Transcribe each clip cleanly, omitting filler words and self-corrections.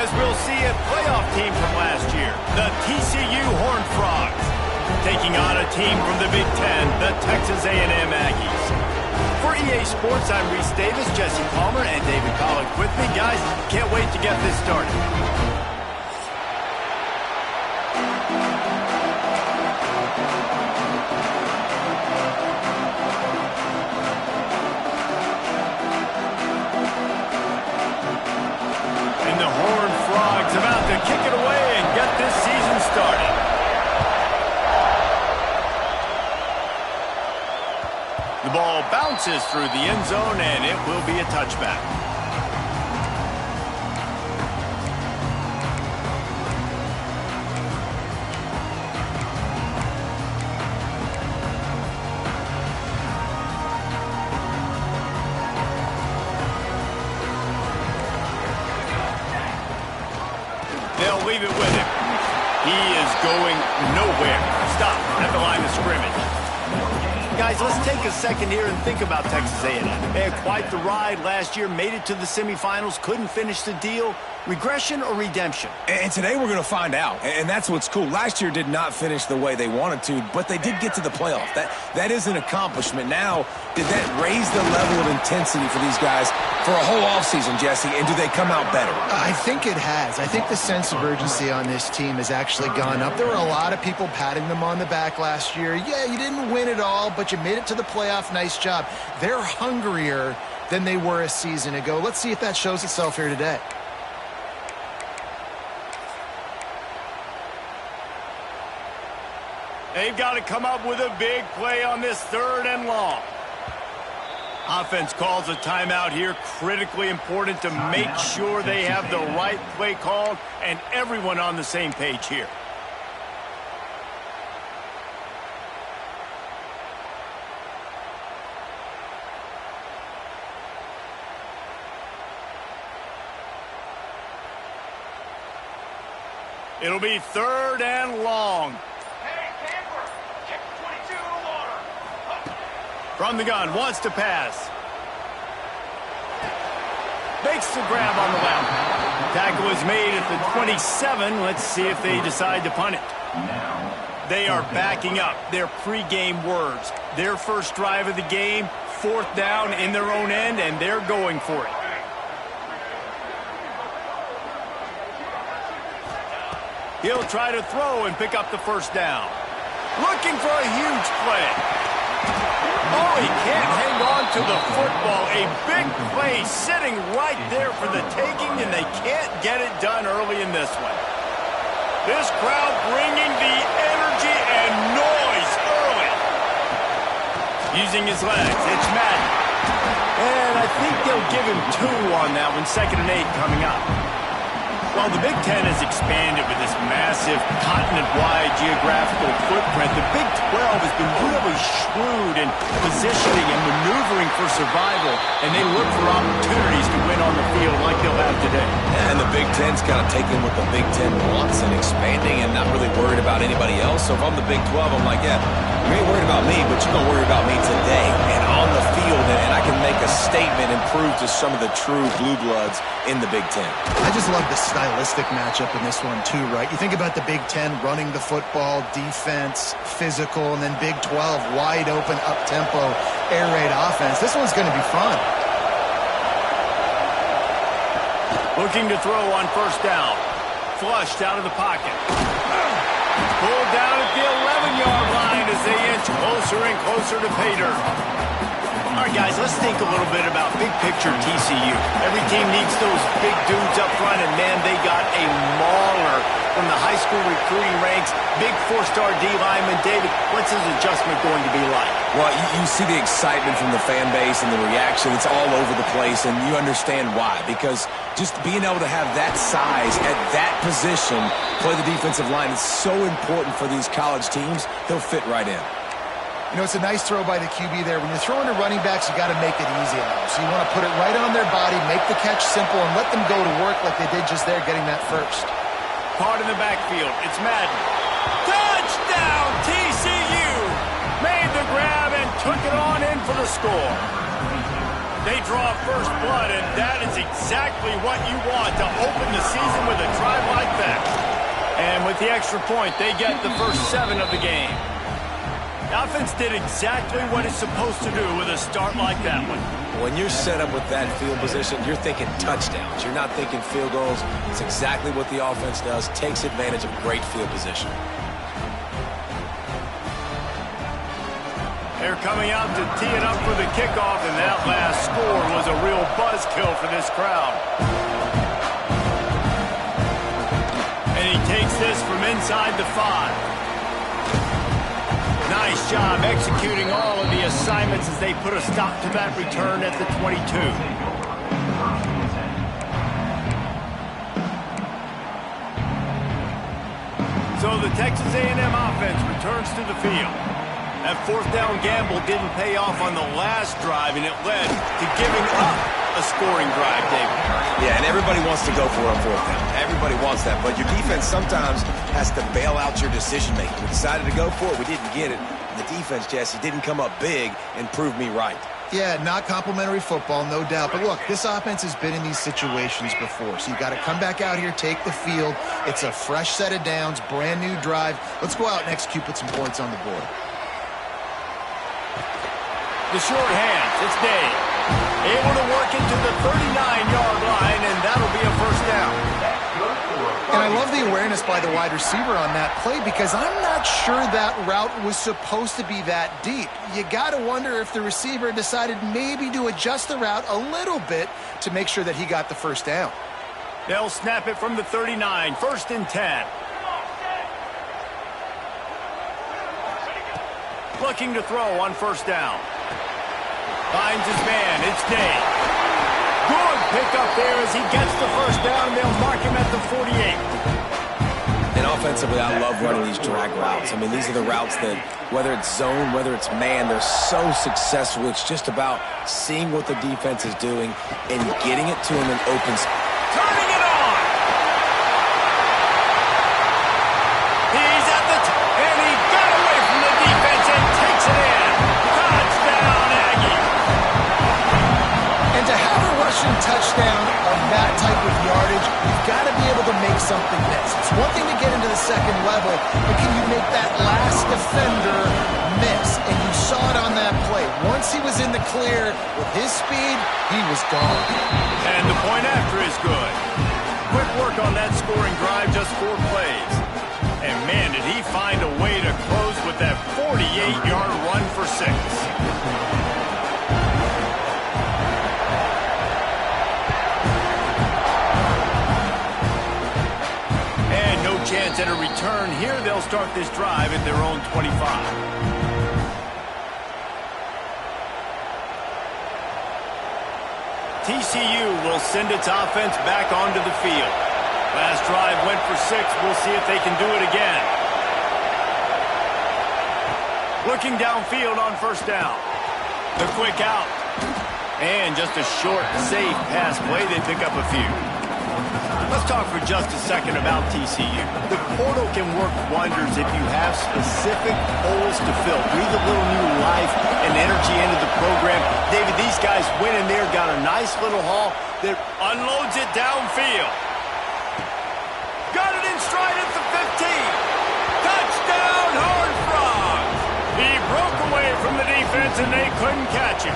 as we'll see a playoff team from last year, the TCU Horned Frogs, taking on a team from the Big Ten, the Texas A&M Aggies. For EA Sports, I'm Reese Davis, Jesse Palmer, and David Collins with me. Guys, can't wait to get this started. And the Horned Frogs about to kick it away and get this season started. The ball bounces through the end zone, and it will be a touchback. They'll leave it with him. He is going nowhere. Stop at the line of scrimmage. Guys, let's take a second here and think about Texas A&M. They had quite the ride last year, made it to the semifinals, couldn't finish the deal. Regression or redemption? And today we're going to find out, and that's what's cool. Last year did not finish the way they wanted to, but they did get to the playoff. That is an accomplishment. Now, did that raise the level of intensity for these guys for a whole offseason, Jesse, and do they come out better? I think it has. I think the sense of urgency on this team has actually gone up. There were a lot of people patting them on the back last year. Yeah, you didn't win it all, but you made it to the playoff. Nice job. They're hungrier than they were a season ago. Let's see if that shows itself here today. They've got to come up with a big play on this 3rd and long. Offense calls a timeout here. Critically important to make sure they have the right play called and everyone on the same page here. It'll be 3rd and long. From the gun, wants to pass. Makes the grab on the left. Tackle is made at the 27. Let's see if they decide to punt it. They are backing up their pregame words. Their first drive of the game, 4th down in their own end, and they're going for it. He'll try to throw and pick up the 1st down. Looking for a huge play. Oh, he can't hang on to the football. A big play sitting right there for the taking, and they can't get it done early in this one. This crowd bringing the energy and noise early. Using his legs, it's Madden. And I think they'll give him 2 on that one, 2nd and 8 coming up. Well, the Big Ten has expanded with this massive continent-wide geographical footprint. The Big 12 has been really shrewd in positioning and maneuvering for survival, and they look for opportunities to win on the field like they'll have today. And the Big Ten's kind of taking what the Big Ten wants and expanding and not really worried about anybody else. So if I'm the Big 12, I'm like, yeah, you ain't worried about me, but you're going to worry about me today and on the field, and I can make a statement and prove to some of the true blue bloods in the Big Ten. I just love the stylistic matchup in this one too, right? You think about the Big Ten running the football, defense, physical, and then Big 12 wide open, up-tempo, air raid offense. This one's going to be fun. Looking to throw on 1st down. Flushed out of the pocket. Pulled down at the 11-yard line as they inch closer and closer to pay dirt. All right, guys, let's think a little bit about big picture TCU. Every team needs those big dudes up front, and, man, they got a mauler from the high school recruiting ranks. Big 4-star D lineman. David, what's his adjustment going to be like? Well, you see the excitement from the fan base and the reaction. It's all over the place, and you understand why. Because just being able to have that size at that position, play the defensive line, is so important for these college teams. He'll fit right in. You know, it's a nice throw by the QB there. When you're throwing to running backs, you got to make it easy on them. So you want to put it right on their body, make the catch simple, and let them go to work like they did just there, getting that first. Caught in the backfield. It's Madden. Touchdown, TCU! Made the grab and took it on in for the score. They draw first blood, and that is exactly what you want to open the season with a With the extra point, they get the first 7 of the game. The offense did exactly what it's supposed to do with a start like that one. When you're set up with that field position, you're thinking touchdowns. You're not thinking field goals. It's exactly what the offense does, takes advantage of great field position. They're coming out to tee it up for the kickoff, and that last score was a real buzzkill for this crowd. And he takes this from inside the 5. Nice job executing all of the assignments as they put a stop to that return at the 22. So the Texas A&M offense returns to the field. That 4th down gamble didn't pay off on the last drive, and it led to giving up a scoring drive, David. Yeah, and everybody wants to go for it on 4th down. Everybody wants that, but your defense sometimes has to bail out your decision-making. We decided to go for it. We didn't get it. The defense, Jesse, didn't come up big and prove me right. Yeah, not complimentary football, no doubt. But look, this offense has been in these situations before. So you got to come back out here, take the field. It's a fresh set of downs, brand new drive. Let's go out and execute, put some points on the board. The short hands, it's Dave. Able to work into the 39-yard line, and that'll be a first down. And I love the awareness by the wide receiver on that play because I'm not sure that route was supposed to be that deep. You got to wonder if the receiver decided maybe to adjust the route a little bit to make sure that he got the first down. They'll snap it from the 39, 1st and 10. Looking to throw on 1st down. Finds his man. It's Day. Good pickup there as he gets the first down, and they'll mark him at the 48. And offensively, I love running these drag routes. I mean, these are the routes that, whether it's zone, whether it's man, they're so successful. It's just about seeing what the defense is doing and getting it to them in open space. Turning it on. He's at the and he got away from the defense and takes it in. Touchdown, Aggie. And to have a rushing touchdown on that type of yardage, you've got to be able to make something miss. It's one thing to get into the second level, but can you make that last defender miss? And you saw it on that play. Once he was in the clear with his speed, he was gone. And the point after is good. Quick work on that scoring drive, just 4 plays. And man, did he find a way to close with that 48-yard run for 6. Chance at a return here. They'll start this drive at their own 25. TCU will send its offense back onto the field. Last drive went for 6. We'll see if they can do it again. Looking downfield on 1st down. The quick out. And just a short, safe pass play. They pick up a few. Let's talk for just a second about TCU. The portal can work wonders if you have specific holes to fill. Breathe a little new life and energy into the program. David, these guys went in there, got a nice little haul that unloads it downfield. Got it in stride at the 15. Touchdown, Horned Frogs. He broke away from the defense and they couldn't catch him.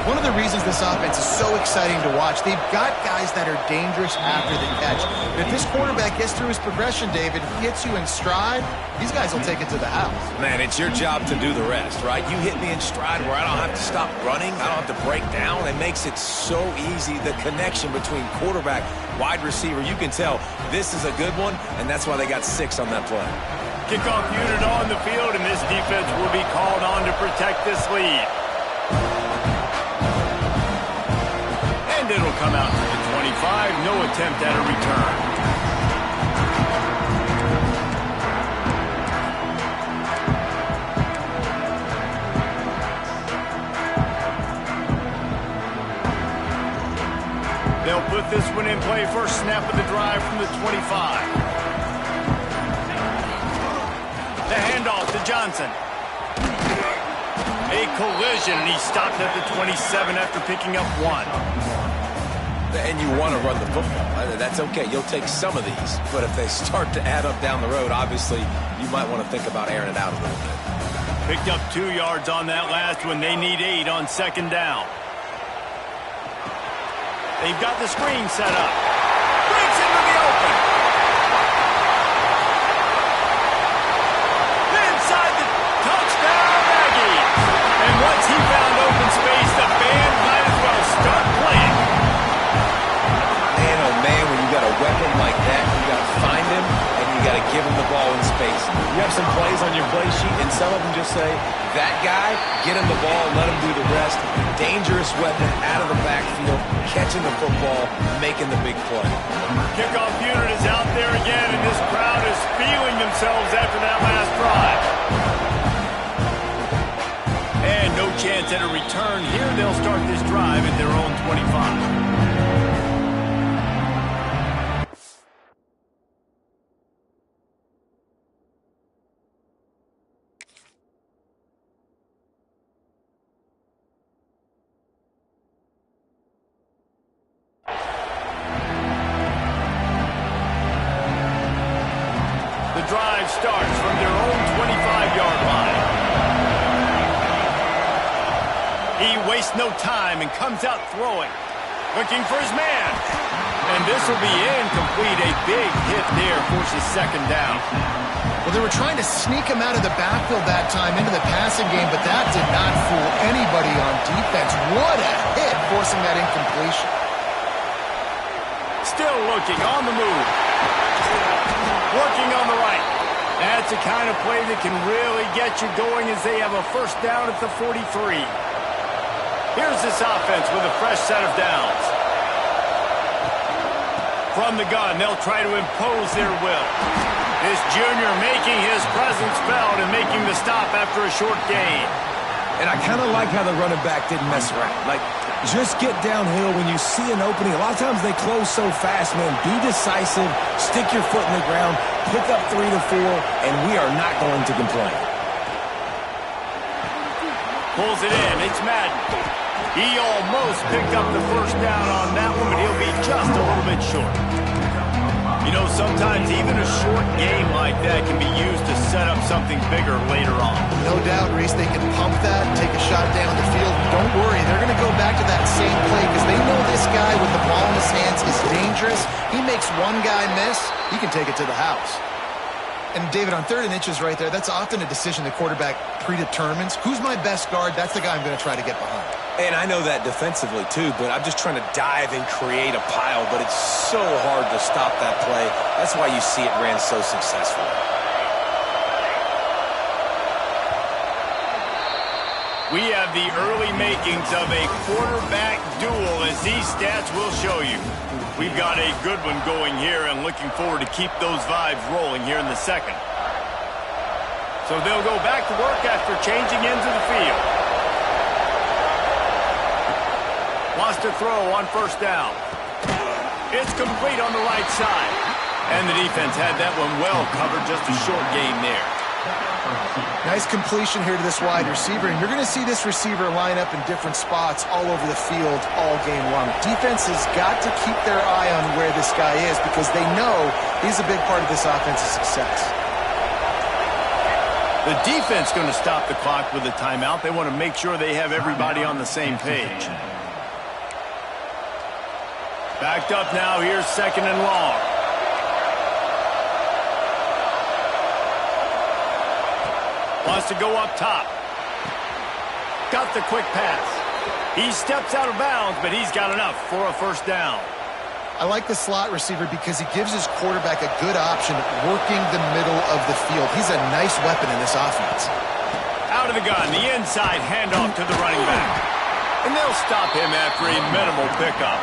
One of the reasons this offense is so exciting to watch, they've got guys that are dangerous after the catch. And if this quarterback gets through his progression, David, he hits you in stride, these guys will take it to the house. Man, it's your job to do the rest, right? You hit me in stride where I don't have to stop running. I don't have to break down. It makes it so easy, the connection between quarterback, wide receiver. You can tell this is a good one, and that's why they got 6 on that play. Kickoff unit on the field, and this defense will be called on to protect this lead. It'll come out to the 25. No attempt at a return. They'll put this one in play. First snap of the drive from the 25. The handoff to Johnson. A collision, and he stopped at the 27 after picking up 1. And you want to run the football. That's okay. You'll take some of these. But if they start to add up down the road, obviously, you might want to think about airing it out a little bit. Picked up 2 yards on that last one. They need 8 on second down. They've got the screen set up. Breaks into the open. Inside the touchdown, Aggies. And once he found open space, the band might as well start playing. Man, oh man, when you got a weapon like that, you got to find him and you got to give him the ball in space. You have some plays on your play sheet, and some of them just say, that guy, get him the ball, let him do the rest. Dangerous weapon out of the backfield, catching the football, making the big play. Kickoff unit is out there again, and this crowd is feeling themselves after that last drive. And no chance at a return here. They'll start this drive at their own 25. Drive starts from their own 25-yard line. He wastes no time and comes out throwing, looking for his man. And this will be incomplete. A big hit there forces second down. Well, they were trying to sneak him out of the backfield that time into the passing game, but that did not fool anybody on defense. What a hit, forcing that incompletion. Still looking on the move. Working on the right. That's the kind of play that can really get you going as they have a first down at the 43. Here's this offense with a fresh set of downs. From the gun, they'll try to impose their will. This junior making his presence felt and making the stop after a short gain. And I kind of like how the running back didn't mess around. Like, just get downhill when you see an opening. A lot of times they close so fast, man. Be decisive, stick your foot in the ground, pick up 3 to 4, and we are not going to complain. Pulls it in. It's Madden. He almost picked up the first down on that one, but he'll be just a little bit short. You know, sometimes even a short game like that can be used to set up something bigger later on. No doubt, Reese, they can pump that, take a shot down the field. Don't worry, they're going to go back to that same play because they know this guy with the ball in his hands is dangerous. He makes one guy miss, he can take it to the house. And, David, on 3rd and inches right there, that's often a decision the quarterback predetermines. Who's my best guard? That's the guy I'm going to try to get behind. And I know that defensively, too, but I'm just trying to dive and create a pile, but it's so hard to stop that play. That's why you see it ran so successfully. We have the early makings of a quarterback duel, as these stats will show you. We've got a good one going here and looking forward to keep those vibes rolling here in the second. So they'll go back to work after changing into the field. Wants to throw on first down. It's complete on the right side. And the defense had that one well covered, just a short gain there. Nice completion here to this wide receiver, and you're going to see this receiver line up in different spots all over the field all game long. Defense has got to keep their eye on where this guy is because they know he's a big part of this offense's success. The defense going to stop the clock with a timeout. They want to make sure they have everybody on the same page. Backed up now, here's 2nd and long. Wants to go up top. Got the quick pass. He steps out of bounds, but he's got enough for a first down. I like the slot receiver because he gives his quarterback a good option working the middle of the field. He's a nice weapon in this offense. Out of the gun, the inside handoff to the running back. And they'll stop him after a minimal pickup.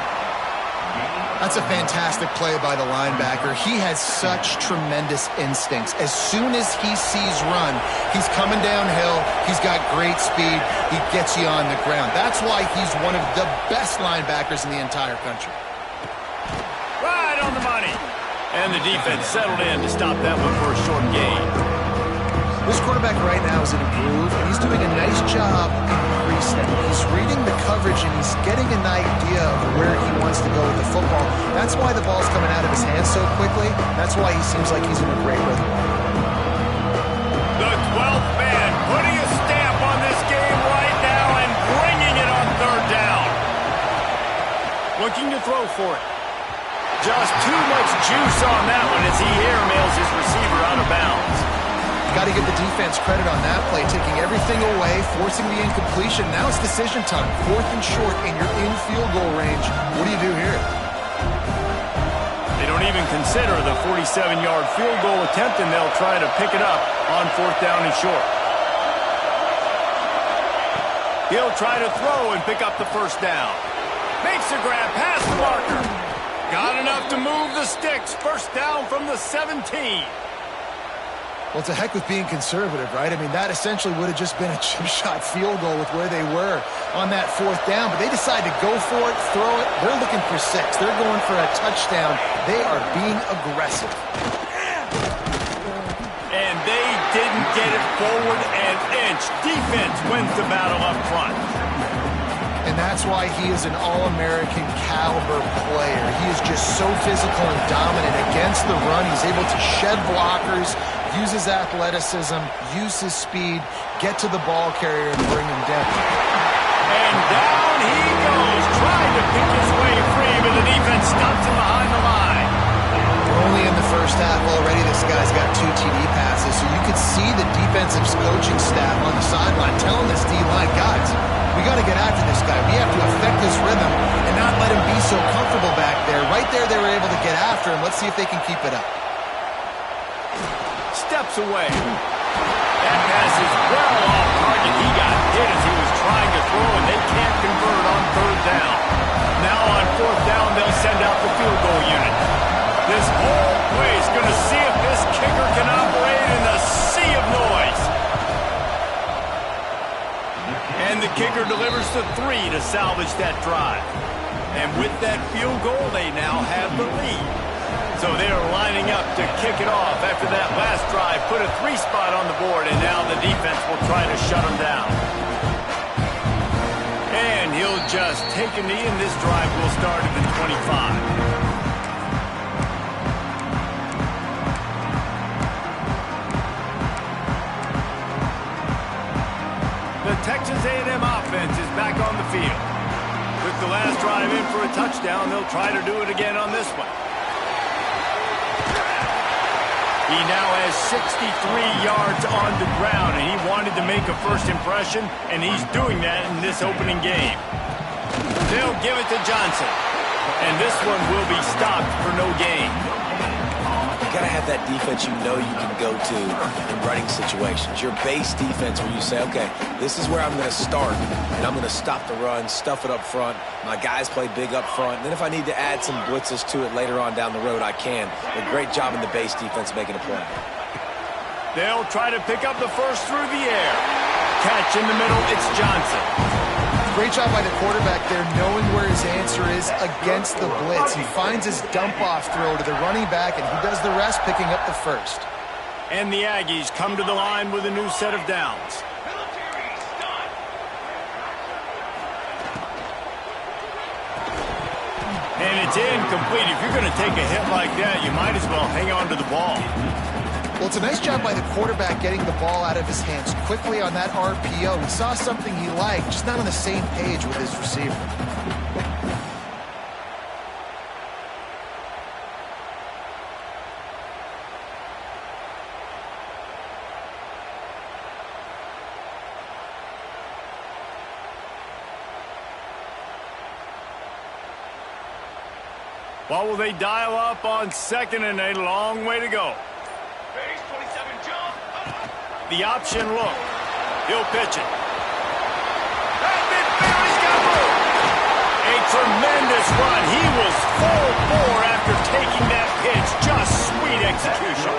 That's a fantastic play by the linebacker. He has such tremendous instincts. As soon as he sees run, he's coming downhill. He's got great speed. He gets you on the ground. That's why he's one of the best linebackers in the entire country. Right on the money. And the defense settled in to stop that one for a short gain. This quarterback right now is in a groove, and he's doing a nice job in pre-snap. He's reading the coverage, and he's getting an idea of where he wants to go with the football. That's why the ball's coming out of his hands so quickly. That's why he seems like he's in a great rhythm. The 12th man putting a stamp on this game right now and bringing it on third down. Looking to throw for it. Just too much juice on that one as he airmails his receiver out of bounds. Got to give the defense credit on that play, taking everything away, forcing the incompletion. Now it's decision time. 4th and short, and you're in field goal range. What do you do here? They don't even consider the 47-yard field goal attempt, and they'll try to pick it up on 4th down and short. He'll try to throw and pick up the first down. Makes a grab past the marker. Got enough to move the sticks. First down from the 17. Well, to heck with being conservative, right? I mean, that essentially would have just been a chip shot field goal with where they were on that 4th down. But they decided to go for it, throw it. They're looking for 6. They're going for a touchdown. They are being aggressive. And they didn't get it forward an inch. Defense wins the battle up front. And that's why he is an All-American caliber player. He is just so physical and dominant against the run. He's able to shed blockers, use his athleticism, use his speed, get to the ball carrier and bring him down. And down he goes, trying to pick his way free, but the defense stops him behind the line. We're only in the first half already. This guy's got 2 TD passes, so you could see the defensive coaching staff on the sideline telling this D-line, guys, we got to get after this guy. We have to affect this rhythm and not let him be so comfortable back there. Right there, they were able to get after him. Let's see if they can keep it up. Steps away. That pass is well off target. He got hit as he was trying to throw, and they can't convert on 3rd down. Now on 4th down, they'll send out the field goal unit. This whole play is going to see if this kicker can operate in a sea of noise. And the kicker delivers the 3 to salvage that drive. And with that field goal, they now have the lead. So they are lining up to kick it off after that last drive. Put a 3 spot on the board, and now the defense will try to shut them down. And he'll just take a knee, and this drive will start at the 25. The Texas A&M offense is back on the field. With the last drive in for a touchdown, they'll try to do it again on this one. He now has 63 yards on the ground, and he wanted to make a first impression, and he's doing that in this opening game. They'll give it to Johnson, and this one will be stopped for no gain. You got to have that defense you know you can go to in running situations. Your base defense where you say, okay, this is where I'm going to start, and I'm going to stop the run, stuff it up front. My guys play big up front. And then if I need to add some blitzes to it later on down the road, I can. A great job in the base defense making a play. They'll try to pick up the first through the air. Catch in the middle, it's Johnson. Great job by the quarterback there, knowing where his answer is against the blitz. He finds his dump-off throw to the running back, and he does the rest, picking up the first. And the Aggies come to the line with a new set of downs. And it's incomplete. If you're going to take a hit like that, you might as well hang on to the ball. Well, it's a nice job by the quarterback getting the ball out of his hands quickly on that RPO. He saw something he liked, just not on the same page with his receiver. What will they dial up on 2nd and 8? A long way to go. The option look. He'll pitch it. At midfield, he's got room. A tremendous run. He was full bore after taking that pitch. Just sweet execution.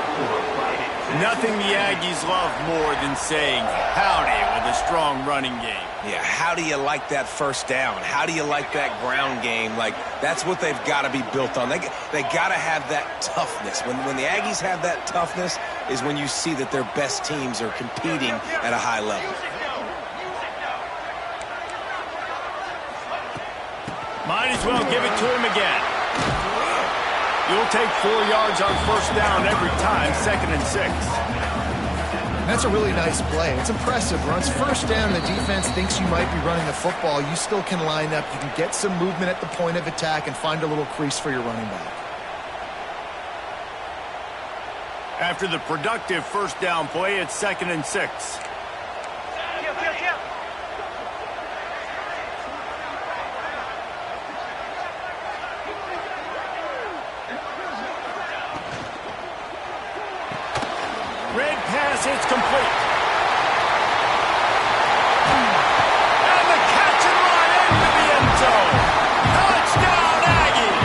nothing the Aggies love more than saying howdy with a strong running game. Yeah, how do you like that first down? How do you like that ground game? Like, that's what they've got to be built on. They got to have that toughness. When the Aggies have that toughness is when you see that their best teams are competing at a high level. Might as well give it to him again. You'll take 4 yards on first down every time, 2nd and 6. That's a really nice play. It's impressive. Runs first down, the defense thinks you might be running the football. You still can line up. You can get some movement at the point of attack and find a little crease for your running back. After the productive first down play, it's 2nd and 6. Red pass, it's complete. And the catch and run into the end zone. Touchdown, Aggies!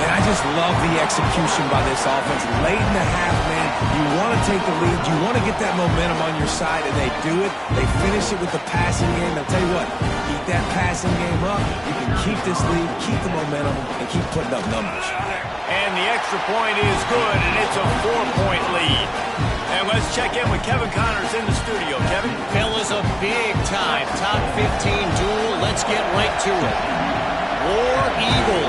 And I just love the execution by this offense. Late in the half, man, you want to take the lead. You want to get that momentum on your side, and they do it. They finish it with the passing game. I'll tell you what, keep that passing game up. You can keep this lead, keep the momentum, and keep putting up numbers. And the extra point is good, and it's a 4-point lead. And let's check in with Kevin Connors in the studio. Kevin? Fellas, a big-time top 15 duel. Let's get right to it. War Eagle.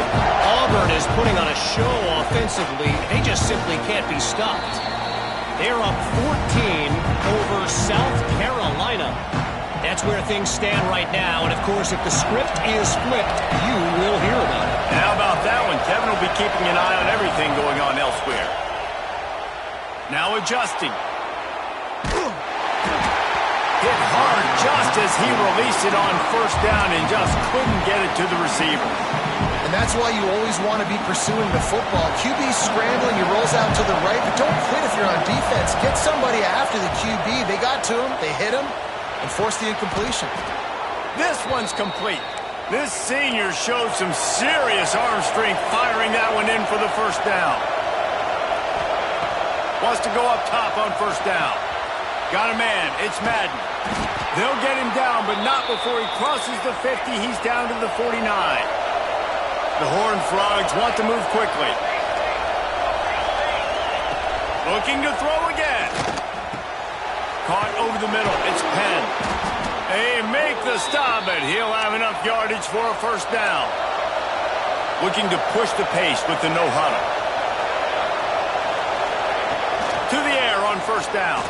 Auburn is putting on a show offensively. They just simply can't be stopped. They're up 14 over South Carolina. That's where things stand right now. And, of course, if the script is flipped, you will hear about it. And how about that one? Kevin will be keeping an eye on everything going on elsewhere. Now adjusting. Hit hard just as he released it on first down and just couldn't get it to the receiver. And that's why you always want to be pursuing the football. QB's scrambling, he rolls out to the right, but don't quit if you're on defense. Get somebody after the QB. They got to him, they hit him, and forced the incompletion. This one's complete. This senior showed some serious arm strength firing that one in for the first down. Wants to go up top on first down. Got a man. It's Madden. They'll get him down, but not before he crosses the 50. He's down to the 49. The Horned Frogs want to move quickly. Looking to throw again. Caught over the middle. It's Penn. They make the stop, but he'll have enough yardage for a first down. Looking to push the pace with the no-huddle. To the air on first down.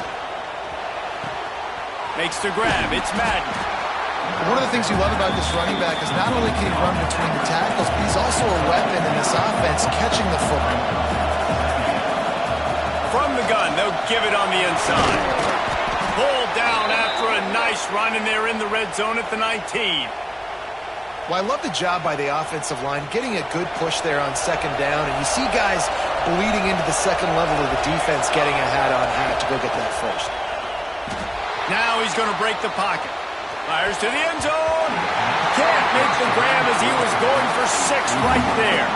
Makes the grab. It's Madden. One of the things you love about this running back is not only can he run between the tackles, but he's also a weapon in this offense, catching the football. From the gun, they'll give it on the inside. Pulled down after a nice run, and they're in the red zone at the 19. Well, I love the job by the offensive line, getting a good push there on second down, and you see guys bleeding into the second level of the defense getting a hat-on-hat to go get that first. Now he's going to break the pocket. Fires to the end zone. Can't make the grab as he was going for 6 right there.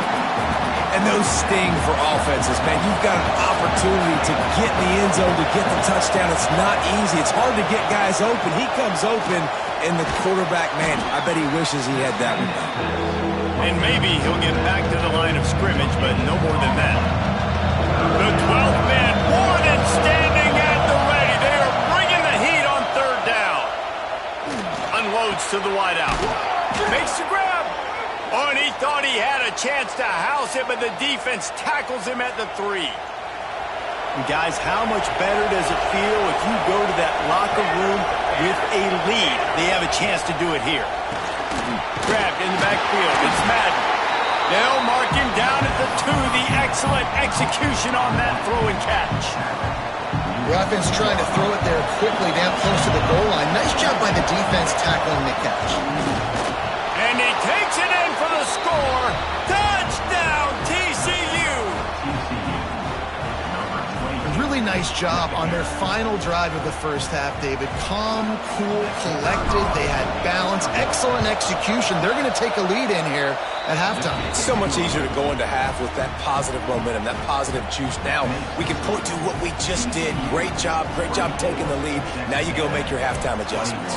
And those sting for offenses, man. You've got an opportunity to get in the end zone, to get the touchdown. It's not easy. It's hard to get guys open. He comes open, and the quarterback, man, I bet he wishes he had that one back. And maybe he'll get back to the line of scrimmage, but no more than that. The 12th man, more than standing at the ready. They are bringing the heat on third down. Unloads to the wideout. Makes the grab. Oh, and he thought he had a chance to house it, but the defense tackles him at the 3. And guys, how much better does it feel if you go to that locker room with a lead? They have a chance to do it here. Grabbed in the backfield. It's Madden. They'll mark him down at the 2. The excellent execution on that throw and catch. The offense trying to throw it there quickly down close to the goal line. Nice job by the defense tackling the catch. And he takes it in for the score. Touchdown, TCU! A really nice nice job on their final drive of the first half, David. Calm, cool, collected. They had balance, excellent execution. They're going to take a lead in here at halftime. It's so much easier to go into half with that positive momentum, that positive juice. Now we can point to what we just did. Great job taking the lead. Now you go make your halftime adjustments.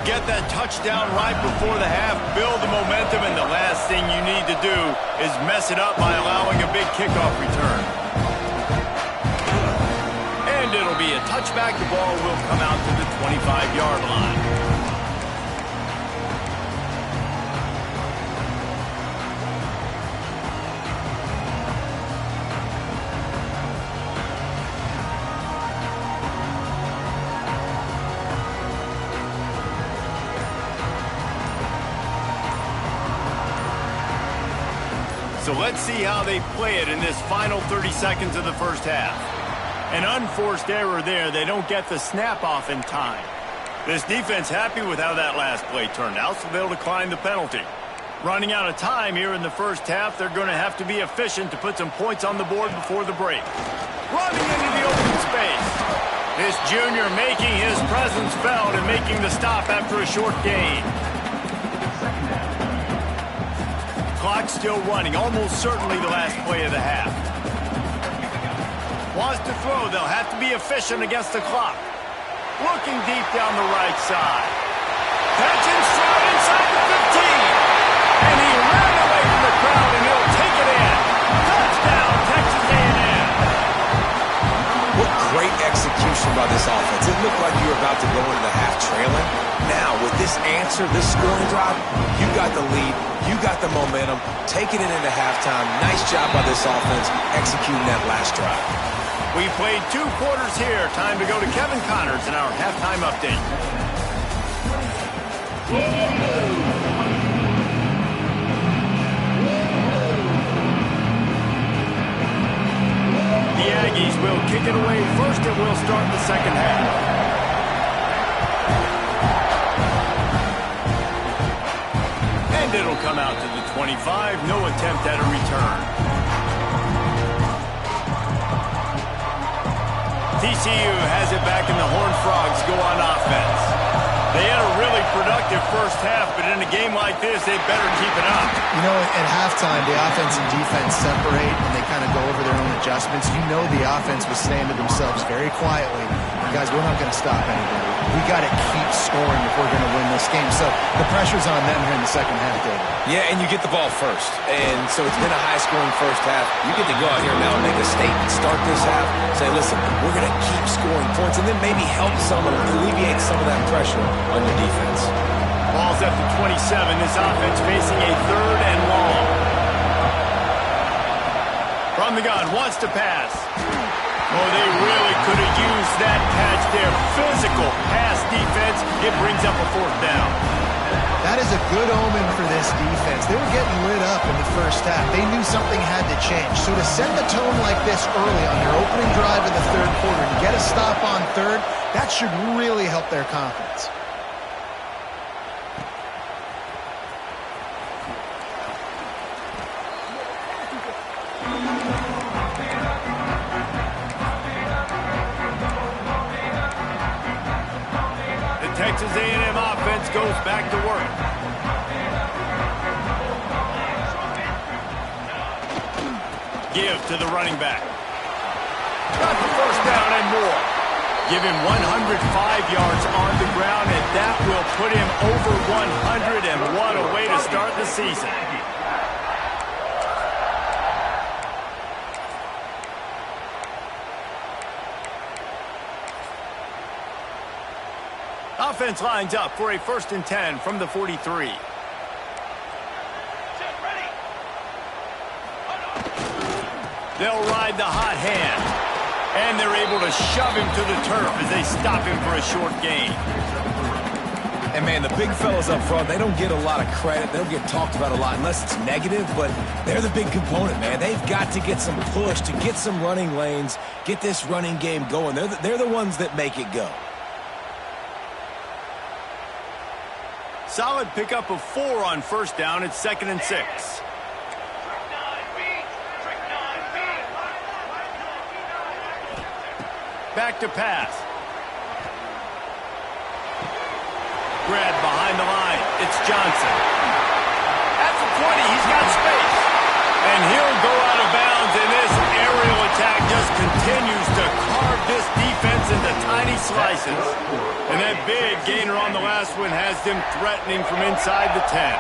Get that touchdown right before the half, build the momentum, and the last thing you need to do is mess it up by allowing a big kickoff return. And it'll be a touchback. The ball will come out to the 25-yard line. So let's see how they play it in this final 30 seconds of the first half. An unforced error there. They don't get the snap off in time. This defense happy with how that last play turned out, so they'll decline the penalty. Running out of time here in the first half, they're going to have to be efficient to put some points on the board before the break. Running into the open space. This junior making his presence felt and making the stop after a short gain. Clock still running, almost certainly the last play of the half. Wants to throw, they'll have to be efficient against the clock. Looking deep down the right side. Catching straight inside the 15. And he ran away from the crowd and he'll take it in. Touchdown, Texas A&M. What great execution by this offense. It looked like you were about to go into the half trailing. Now, with this answer, this scoring drive, you got the lead, you got the momentum, taking it into halftime. Nice job by this offense executing that last drive. We played 2 quarters here. Time to go to Kevin Connors in our halftime update. The Aggies will kick it away first and will start the second half. And it'll come out to the 25. No attempt at a return. TCU has it back and the Horned Frogs go on offense. They had a really productive first half, but in a game like this, they better keep it up. You know, at halftime, the offense and defense separate, and they kind of go over their own adjustments. You know the offense was saying to themselves very quietly, guys, we're not going to stop anybody. We got to keep scoring if we're going to win this game. So the pressure's on them here in the second half, David. Yeah, and you get the ball first. And so it's been a high-scoring first half. You get to go out here now and make a statement, start this half, say, listen, we're going to keep scoring points, and then maybe help alleviate some of that pressure on your defense. Ball's at the 27. This offense facing a 3rd and long. From the gun, wants to pass. Oh, they really could have used that catch there. Physical pass defense. It brings up a 4th down. That is a good omen for this defense. They were getting lit up in the first half. They knew something had to change. So to set the tone like this early on their opening drive of the 3rd quarter and get a stop on 3rd, that should really help their confidence. Texas A&M offense goes back to work. Give to the running back. Got the 1st down and more. Give him 105 yards on the ground, and that will put him over 100, and what a way to start the season. Offense lines up for a 1st and 10 from the 43. They'll ride the hot hand. And they're able to shove him to the turf as they stop him for a short gain. And, man, the big fellas up front, they don't get a lot of credit. They don't get talked about a lot unless it's negative, but they're the big component, man. They've got to get some push to get some running lanes, get this running game going. They're the ones that make it go. Solid pickup of 4 on first down. It's 2nd and 6. Back to pass. Grab behind the line. It's Johnson. At the 20, he's got space. And he'll go out of bounds, and this aerial attack just continues to carve this defense into tiny slices. And that big gainer on the last one has them threatening from inside the 10.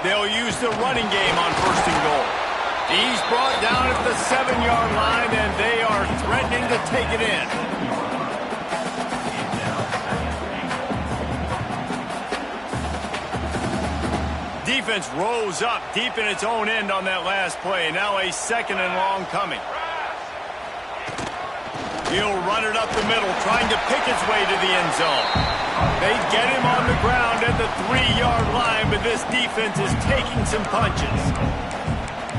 They'll use the running game on 1st and goal. He's brought down at the 7-yard line, and they are threatening to take it in. Defense rose up deep in its own end on that last play. Now a 2nd and long coming. He'll run it up the middle, trying to pick its way to the end zone. They get him on the ground at the 3-yard line, but this defense is taking some punches.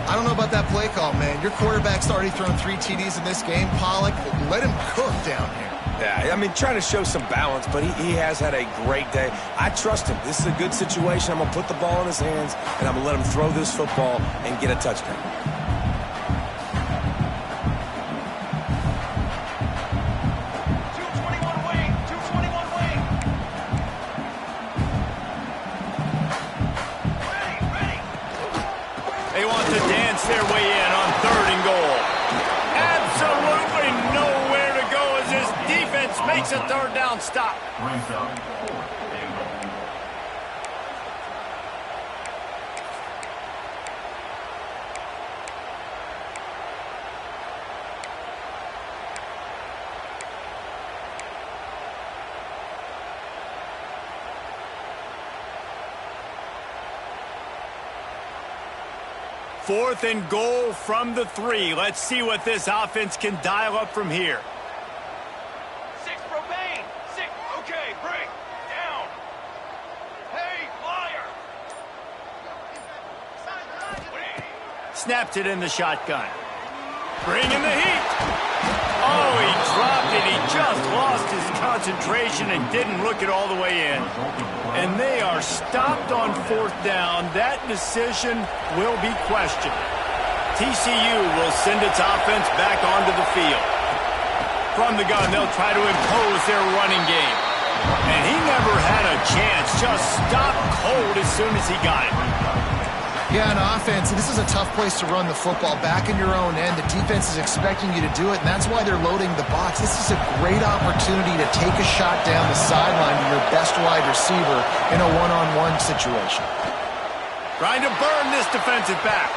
I don't know about that play call, man. Your quarterback's already thrown 3 TDs in this game. Pollock, let him cook down here. Yeah, I mean, trying to show some balance, but he has had a great day. I trust him. This is a good situation. I'm going to put the ball in his hands, and I'm going to let him throw this football and get a touchdown. They want to dance their way in on 3rd and goal. Absolutely nowhere to go as this defense makes a 3rd down stop. Fourth and goal from the 3. Let's see what this offense can dial up from here. 6 propane. 6. Okay, break. Down. Hey, flyer. Snaps it in the shotgun. Bringing the heat. Oh, he dropped it. He just lost his concentration and didn't look it all the way in. And they are stopped on 4th down. That decision will be questioned. TCU will send its offense back onto the field. From the gun, they'll try to impose their running game. And he never had a chance. Just stopped cold as soon as he got it. Yeah, on offense, this is a tough place to run the football. Back in your own end, the defense is expecting you to do it, and that's why they're loading the box. This is a great opportunity to take a shot down the sideline to your best wide receiver in a one-on-one situation. Trying to burn this defensive back.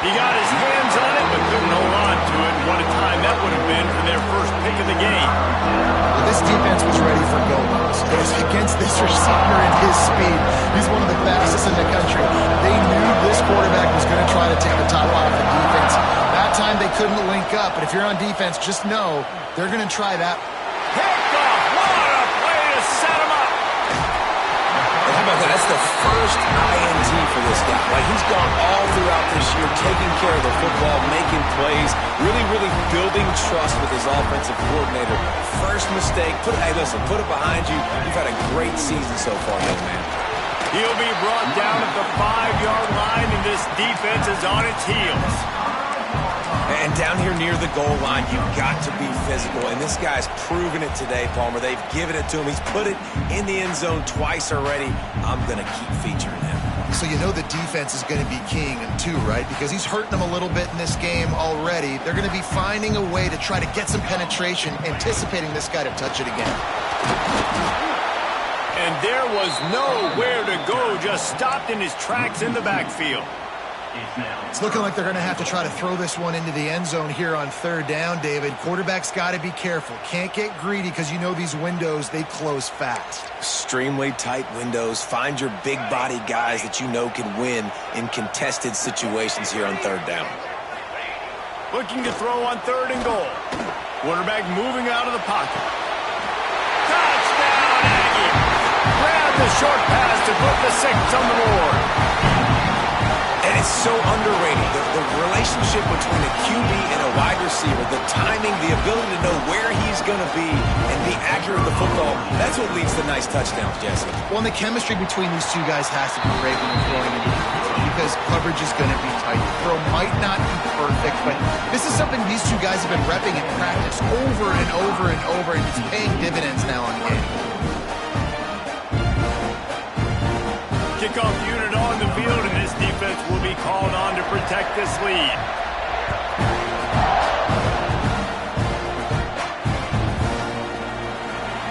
He got his hands on it, but couldn't hold on to it. What a time that would have been for their first pick of the game. Well, this defense was ready for go-goes. Against this receiver and his speed, he's one of the fastest in the country. They knew this quarterback was going to try to take the top off the defense. That time they couldn't link up, but if you're on defense, just know they're going to try that. Picked off. What a play to set him up. How about that? That's the first INT for this guy. Like, he's gone all throughout this year, taking care of the football, making plays, really building trust with his offensive coordinator. First mistake, hey, listen, put it behind you. You've had a great season so far, young man. He'll be brought down at the 5-yard line, and this defense is on its heels. And down here near the goal line, you've got to be physical. And this guy's proven it today, Palmer. They've given it to him. He's put it in the end zone twice already. I'm going to keep featuring him. So you know the defense is going to be keying him too, right? Because he's hurting them a little bit in this game already. They're going to be finding a way to try to get some penetration, anticipating this guy to touch it again. And there was nowhere to go, just stopped in his tracks in the backfield. It's looking like they're going to have to try to throw this one into the end zone here on 3rd down, David. Quarterback's got to be careful. Can't get greedy because you know these windows, they close fast. Extremely tight windows. Find your big body guys that you know can win in contested situations here on 3rd down. Looking to throw on 3rd and goal. Quarterback moving out of the pocket. Touchdown, Aggie! Grab the short pass to put the 6 on the board. And It's so underrated. The relationship between a QB and a wide receiver, the timing, the ability to know where he's going to be and be accurate with the football, that's what leads to nice touchdowns, Jesse. Well, and the chemistry between these two guys has to be great when they're throwing into defense because coverage is going to be tight. The throw might not be perfect, but this is something these two guys have been repping in practice over and over and over, and it's paying dividends now on game. Kickoff unit on the field, and this defense will be called on to protect this lead.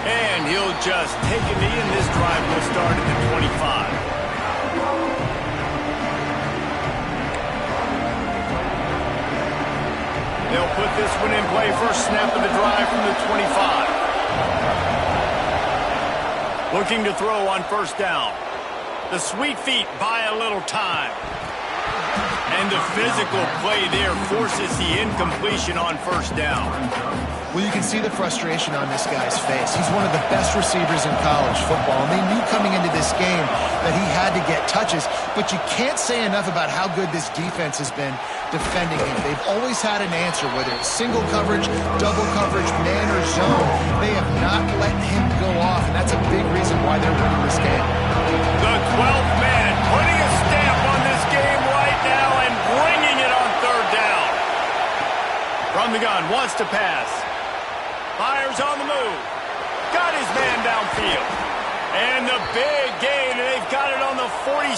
And he'll just take a knee, and this drive will start at the 25. They'll put this one in play. First snap of the drive from the 25. Looking to throw on first down. The sweet feet buy a little time. And the physical play there forces the incompletion on first down. Well, you can see the frustration on this guy's face. He's one of the best receivers in college football, and they knew coming into this game that he had to get touches, but you can't say enough about how good this defense has been defending him. They've always had an answer, whether it's single coverage, double coverage, man or zone. They have not let him go off, and that's a big reason why they're winning this game. The 12th man putting a stamp on this game right now and bringing it on third down. From the gun, wants to pass. Fires on the move. Got his man downfield. And the big gain, and they've got it on the 46.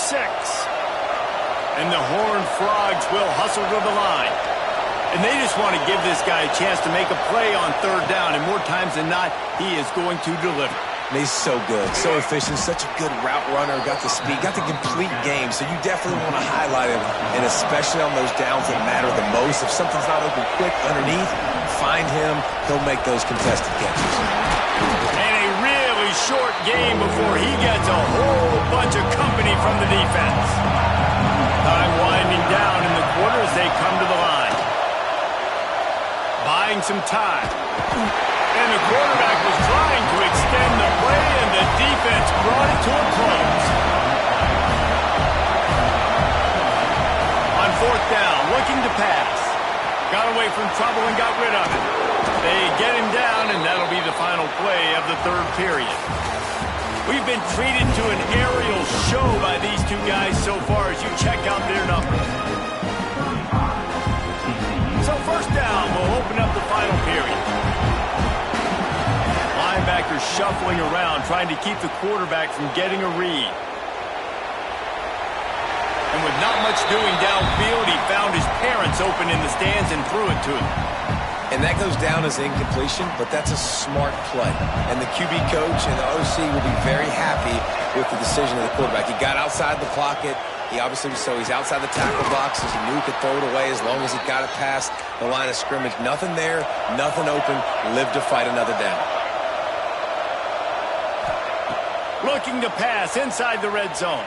And the Horned Frogs will hustle to the line. And they just want to give this guy a chance to make a play on third down, and more times than not, he is going to deliver. And he's so good, so efficient, such a good route runner, got the speed, got the complete game, so you definitely want to highlight him, and especially on those downs that matter the most. If something's not open quick underneath, find him, he'll make those contested catches. And a really short game before he gets a whole bunch of company from the defense. Time winding down in the quarter as they come to the line. Buying some time. And the quarterback was trying to extend the play, and the defense brought it to a close. On fourth down, looking to pass. Got away from trouble and got rid of it. They get him down, and that'll be the final play of the third period. We've been treated to an aerial show by these two guys so far as you check out their numbers. So first down will open up the final period. Linebackers shuffling around, trying to keep the quarterback from getting a read. And with not much doing downfield, he found his parents open in the stands and threw it to him. And that goes down as incompletion, but that's a smart play. And the QB coach and the OC will be very happy with the decision of the quarterback. He got outside the pocket. He obviously, so he's outside the tackle boxes. He knew he could throw it away as long as he got it past the line of scrimmage. Nothing there, nothing open. Live to fight another down. Looking to pass inside the red zone.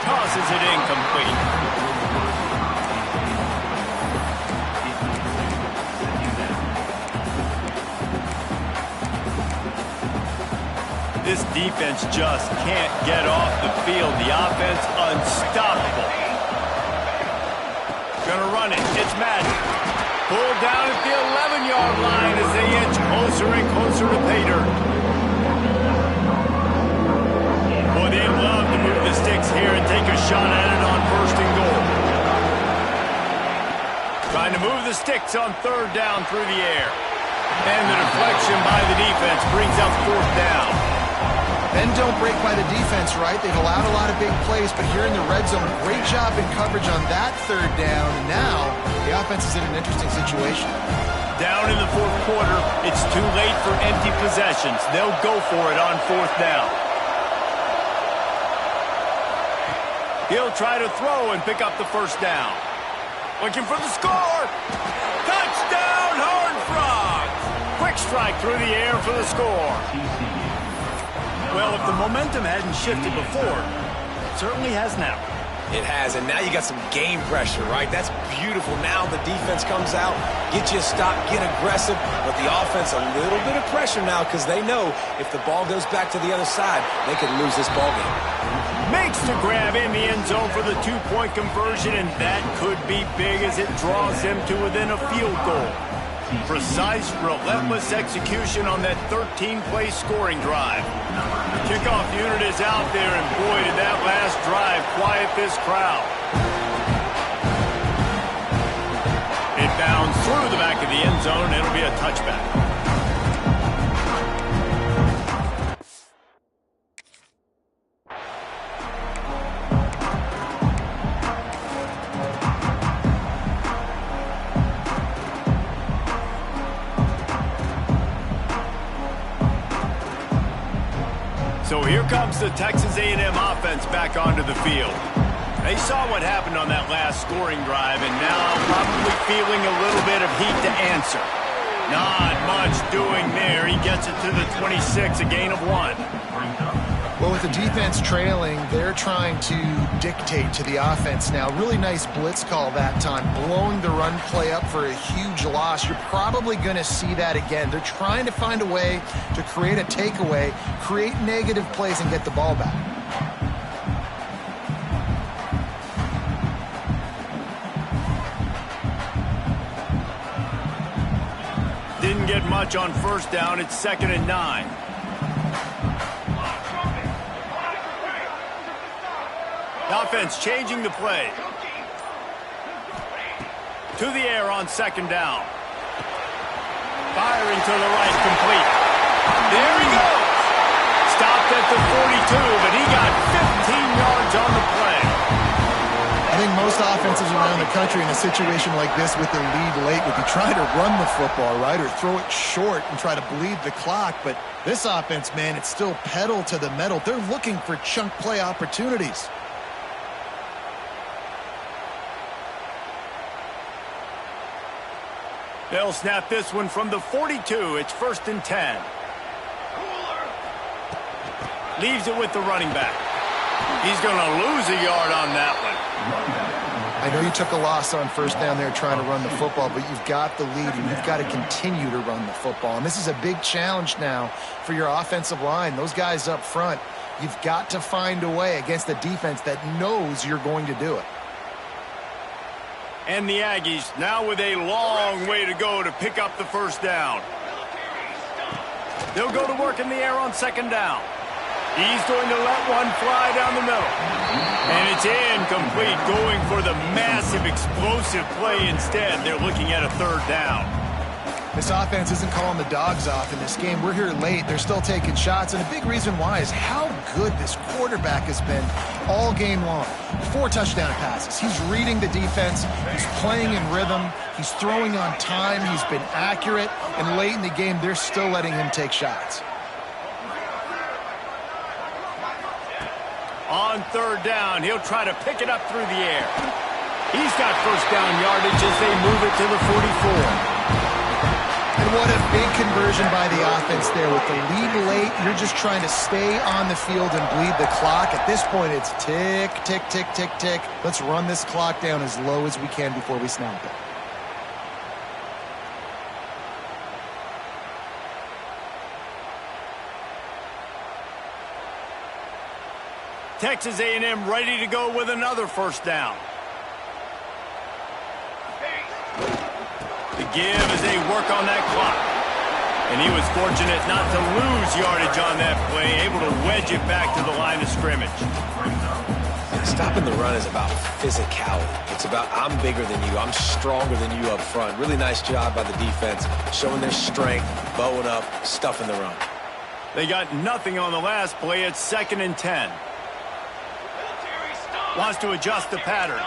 Tosses it incomplete. This defense just can't get off the field. The offense unstoppable. Gonna run it. It's Madden. Pulled down at the 11-yard line as they inch closer and closer to pay dirt. Boy, they love to move the sticks here and take a shot at it on first and goal. Trying to move the sticks on third down through the air. And the deflection by the defense brings up fourth down. Bend don't break by the defense, right? They've allowed a lot of big plays, but here in the red zone, great job in coverage on that third down. And now the offense is in an interesting situation. Down in the fourth quarter, it's too late for empty possessions. They'll go for it on fourth down. He'll try to throw and pick up the first down. Looking for the score. Touchdown, Horned Frogs. Quick strike through the air for the score. Well, if the momentum hadn't shifted before, it certainly has now. It has, and now you got some game pressure, right? That's beautiful. Now the defense comes out, get you a stop, get aggressive, but the offense a little bit of pressure now because they know if the ball goes back to the other side, they could lose this ball game. Makes the grab in the end zone for the 2-point conversion, and that could be big as it draws them to within a field goal. Precise, relentless execution on that 13-play scoring drive. The kickoff unit is out there, and boy, did that last drive quiet this crowd. It bounds through the back of the end zone, and it'll be a touchback. So here comes the Texas A&M offense back onto the field. They saw what happened on that last scoring drive, and now probably feeling a little bit of heat to answer. Not much doing there. He gets it to the 26, a gain of 1. Well, with the defense trailing, they're trying to dictate to the offense now. Really nice blitz call that time, blowing the run play up for a huge loss. You're probably going to see that again. They're trying to find a way to create a takeaway, create negative plays, and get the ball back. Didn't get much on first down. It's 2nd and 9. The offense changing the play. To the air on 2nd down. Firing to the right, complete. There he goes. Stopped at the 42, but he got 15 yards on the play. I think most offenses around the country in a situation like this with the lead late would be trying to run the football, right, or throw it short and try to bleed the clock. But this offense, man, it's still pedal to the metal. They're looking for chunk play opportunities. They'll snap this one from the 42. It's 1st and 10. Leaves it with the running back. He's going to lose a yard on that one. I know you took a loss on first down there trying to run the football, but you've got the lead, and you've got to continue to run the football. And this is a big challenge now for your offensive line. Those guys up front, you've got to find a way against a defense that knows you're going to do it. And the Aggies now with a long way to go to pick up the first down. They'll go to work in the air on 2nd down. He's going to let one fly down the middle. And it's incomplete, going for the massive explosive play instead. They're looking at a 3rd down. This offense isn't calling the dogs off in this game. We're here late. They're still taking shots, and a big reason why is how good this quarterback has been all game long. 4 touchdown passes. He's reading the defense. He's playing in rhythm. He's throwing on time. He's been accurate, and late in the game, they're still letting him take shots. On 3rd down, he'll try to pick it up through the air. He's got first down yardage as they move it to the 44. And what a big conversion by the offense there. With the lead late, you're just trying to stay on the field and bleed the clock. At this point, it's tick, tick, tick, tick, tick. Let's run this clock down as low as we can before we snap it. Texas A&M ready to go with another first down. The give as they work on that clock. And he was fortunate not to lose yardage on that play, able to wedge it back to the line of scrimmage. Stopping the run is about physicality. It's about I'm bigger than you, I'm stronger than you up front. Really nice job by the defense, showing their strength, bowing up, stuffing the run. They got nothing on the last play. It's 2nd and 10. Wants to adjust the pattern.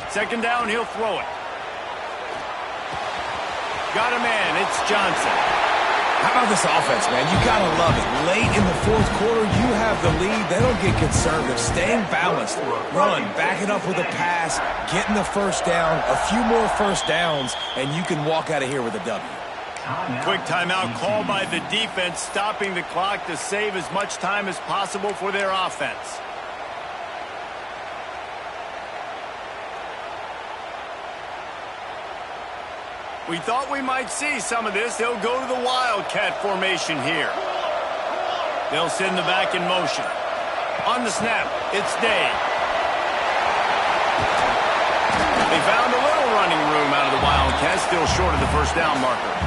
Second down, he'll throw it. Got a man, it's Johnson. How about this offense, man? You gotta love it. Late in the 4th quarter, you have the lead. They don't get conservative. Staying balanced. Run, backing up with a pass, getting the first down, a few more first downs, and you can walk out of here with a W. Quick timeout call by the defense, stopping the clock to save as much time as possible for their offense. We thought we might see some of this. They'll go to the Wildcat formation here. They'll send the back in motion. On the snap, it's Day. They found a little running room out of the Wildcats, still short of the first down marker.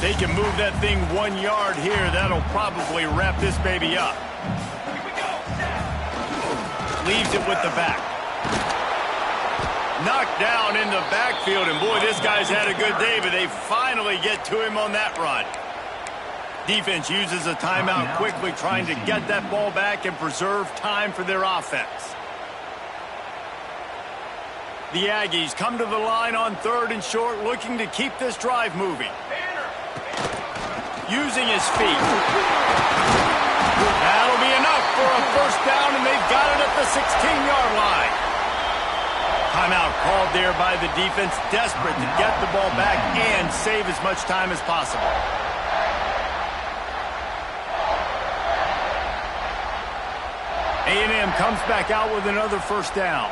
They can move that thing 1 yard here. That'll probably wrap this baby up. Here we go. Leaves it with the back. Knocked down in the backfield, and boy, this guy's had a good day, but they finally get to him on that run. Defense uses a timeout quickly, trying to get that ball back and preserve time for their offense. The Aggies come to the line on 3rd and short, looking to keep this drive moving. Using his feet. That'll be enough for a first down, and they've got it at the 16-yard line. Timeout called there by the defense, desperate to get the ball back and save as much time as possible. A&M comes back out with another first down.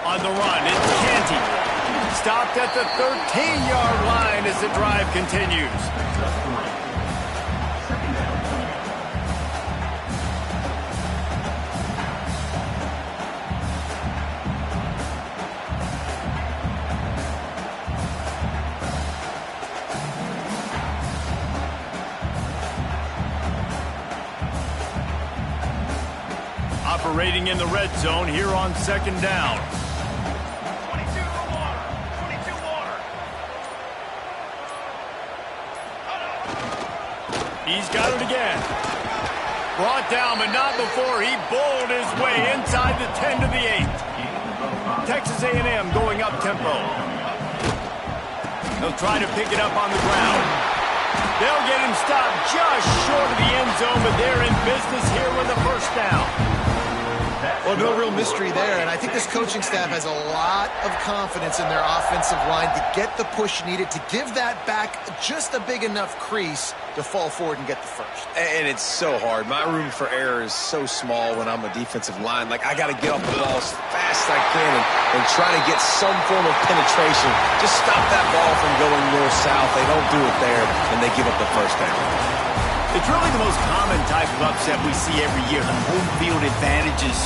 On the run, it's Canty. Stopped at the 13-yard line as the drive continues. Operating in the red zone here on 2nd down. 22 for water. 22 water. He's got it again. Brought down, but not before he bowled his way inside the 10 to the 8. Texas A&M going up tempo. They'll try to pick it up on the ground. They'll get him stopped just short of the end zone, but they're in business here with a first down. Well, no real mystery there, and I think this coaching staff has a lot of confidence in their offensive line to get the push needed, to give that back just a big enough crease to fall forward and get the first. And it's so hard. My room for error is so small when I'm a defensive line. Like, I got to get off the ball as fast as I can and try to get some form of penetration. Just stop that ball from going north-south. They don't do it there, and they give up the first down. It's really the most common type of upset we see every year. The home field advantage is